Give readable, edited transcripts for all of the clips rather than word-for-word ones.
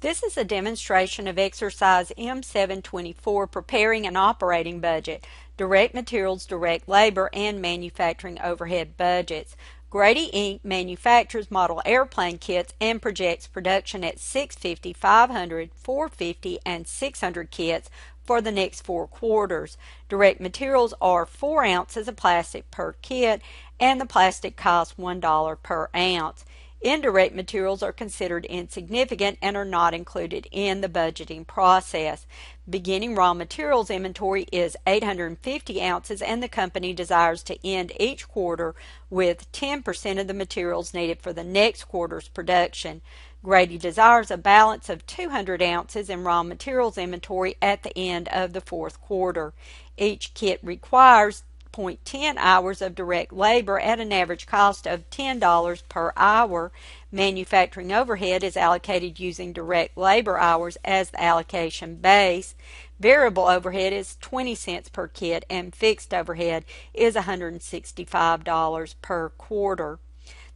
This is a demonstration of exercise M724, preparing an operating budget, direct materials, direct labor, and manufacturing overhead budgets. Grady Inc. manufactures model airplane kits and projects production at 650, 500, 450, and 600 kits for the next 4 quarters. Direct materials are 4 ounces of plastic per kit, and the plastic costs $1 per ounce. Indirect materials are considered insignificant and are not included in the budgeting process. Beginning raw materials inventory is 850 ounces, and the company desires to end each quarter with 10% of the materials needed for the next quarter's production. Grady desires a balance of 200 ounces in raw materials inventory at the end of the 4th quarter. Each kit requires 0.10 hours of direct labor at an average cost of $10 per hour. Manufacturing overhead is allocated using direct labor hours as the allocation base. Variable overhead is 20 cents per kit, and fixed overhead is $165 per quarter.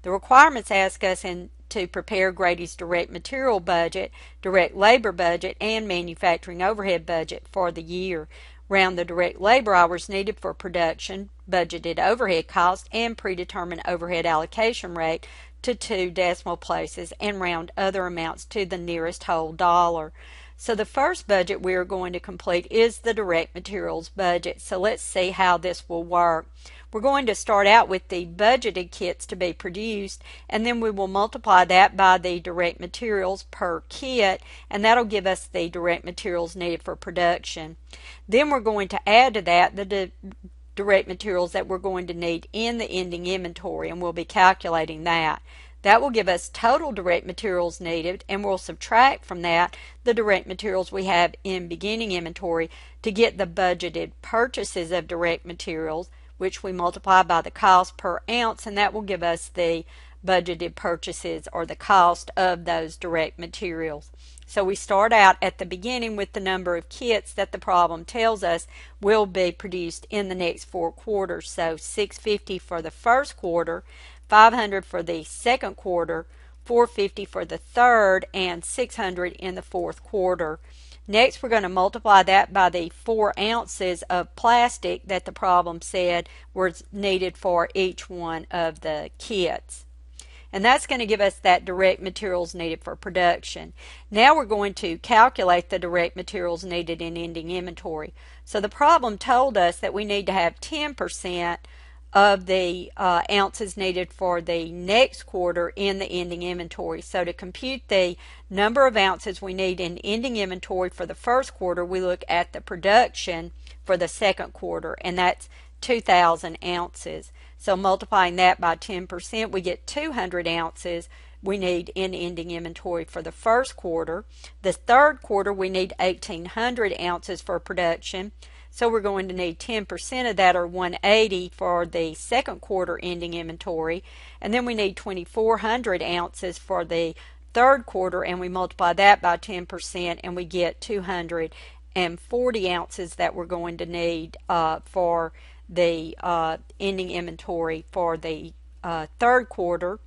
The requirements ask us to prepare Grady's direct material budget, direct labor budget, and manufacturing overhead budget for the year. Round the direct labor hours needed for production, budgeted overhead cost, and predetermined overhead allocation rate to 2 decimal places, and round other amounts to the nearest whole dollar. So the first budget we are going to complete is the direct materials budget. So let's see how this will work. We're going to start out with the budgeted kits to be produced, and then we will multiply that by the direct materials per kit, and that'll give us the direct materials needed for production. Then we're going to add to that the direct materials that we're going to need in the ending inventory, and we'll be calculating that. That will give us total direct materials needed, and we'll subtract from that the direct materials we have in beginning inventory to get the budgeted purchases of direct materials, which we multiply by the cost per ounce, and that will give us the budgeted purchases or the cost of those direct materials. So we start out at the beginning with the number of kits that the problem tells us will be produced in the next 4 quarters. So 650 for the first quarter, 500 for the second quarter, 450 for the third, and 600 in the 4th quarter. Next, we're going to multiply that by the 4 ounces of plastic that the problem said was needed for each one of the kits. And that's going to give us that direct materials needed for production. Now we're going to calculate the direct materials needed in ending inventory. So the problem told us that we need to have 10% of the ounces needed for the next quarter in the ending inventory. So to compute the number of ounces we need in ending inventory for the first quarter, we look at the production for the second quarter, and that's 2,000 ounces. So multiplying that by 10%, we get 200 ounces we need in ending inventory for the first quarter. The third quarter, we need 1,800 ounces for production. So we're going to need 10% of that, or 180, for the second quarter ending inventory. And then we need 2,400 ounces for the third quarter, and we multiply that by 10%, and we get 240 ounces that we're going to need for the ending inventory for the third quarter.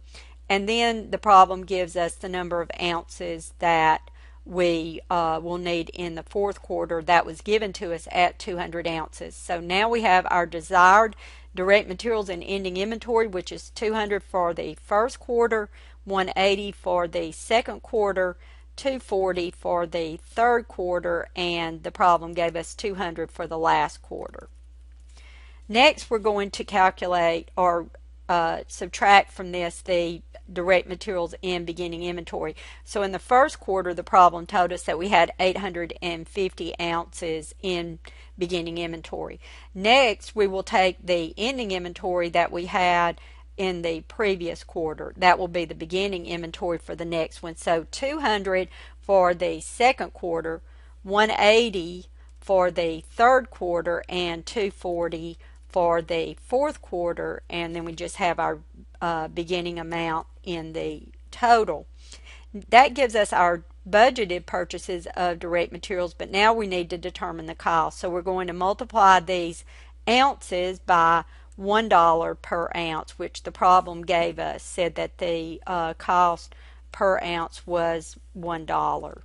And then the problem gives us the number of ounces that we will need in the 4th quarter. That was given to us at 200 ounces. So now we have our desired direct materials in ending inventory, which is 200 for the first quarter, 180 for the second quarter, 240 for the third quarter, and the problem gave us 200 for the last quarter. Next, we're going to calculate or subtract from this the direct materials in beginning inventory. So in the first quarter, the problem told us that we had 850 ounces in beginning inventory. Next, we will take the ending inventory that we had in the previous quarter. That will be the beginning inventory for the next one. So 200 for the second quarter, 180 for the third quarter, and 240 for the 4th quarter, and then we just have our beginning amount in the total. That gives us our budgeted purchases of direct materials, but now we need to determine the cost. So we're going to multiply these ounces by $1 per ounce, which the problem gave us, said that the cost per ounce was $1.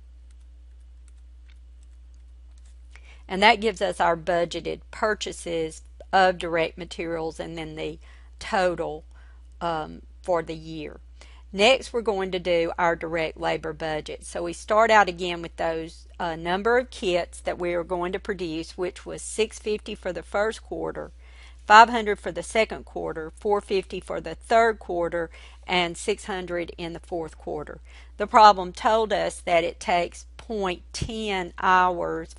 And that gives us our budgeted purchases of direct materials and then the total for the year. Next, we're going to do our direct labor budget. So we start out again with those number of kits that we are going to produce, which was 650 for the first quarter, 500 for the second quarter, 450 for the third quarter, and 600 in the fourth quarter. The problem told us that it takes 0.10 hours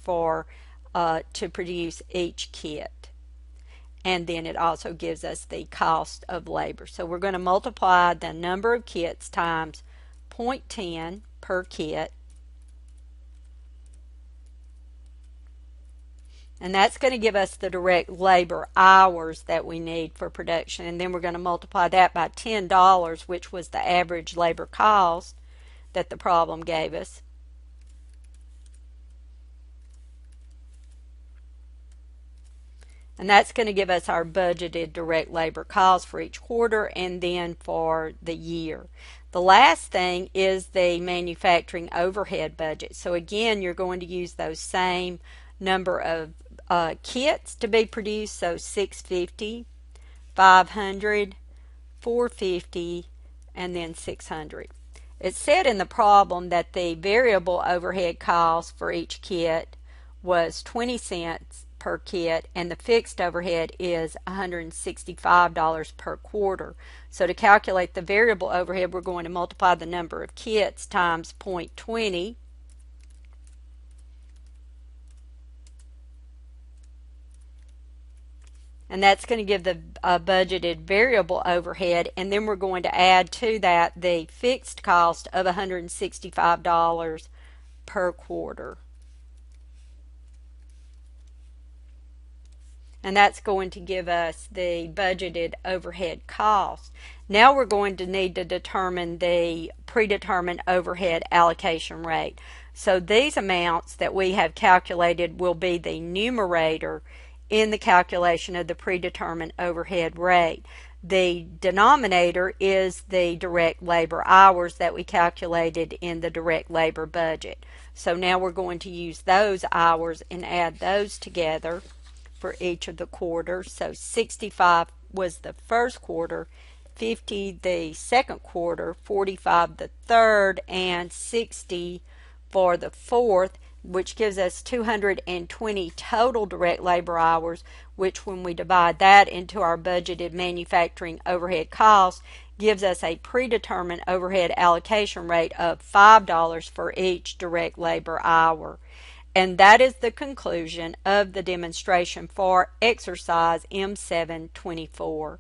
to produce each kit. And then it also gives us the cost of labor. So we're going to multiply the number of kits times 0.10 per kit. And that's going to give us the direct labor hours that we need for production. And then we're going to multiply that by $10, which was the average labor cost that the problem gave us. And that's going to give us our budgeted direct labor costs for each quarter and then for the year. The last thing is the manufacturing overhead budget. So again, you're going to use those same number of kits to be produced. So 650, 500, 450, and then 600. It said in the problem that the variable overhead cost for each kit was 20 cents per kit, and the fixed overhead is $165 per quarter. So to calculate the variable overhead, we're going to multiply the number of kits times 0.20. And that's going to give the budgeted variable overhead, and then we're going to add to that the fixed cost of $165 per quarter. And that's going to give us the budgeted overhead cost. Now we're going to need to determine the predetermined overhead allocation rate. So these amounts that we have calculated will be the numerator in the calculation of the predetermined overhead rate. The denominator is the direct labor hours that we calculated in the direct labor budget. So now we're going to use those hours and add those together for each of the quarters. So 65 was the first quarter, 50 the second quarter, 45 the third, and 60 for the fourth, which gives us 220 total direct labor hours, which when we divide that into our budgeted manufacturing overhead cost gives us a predetermined overhead allocation rate of $5 for each direct labor hour. And that is the conclusion of the demonstration for exercise M724.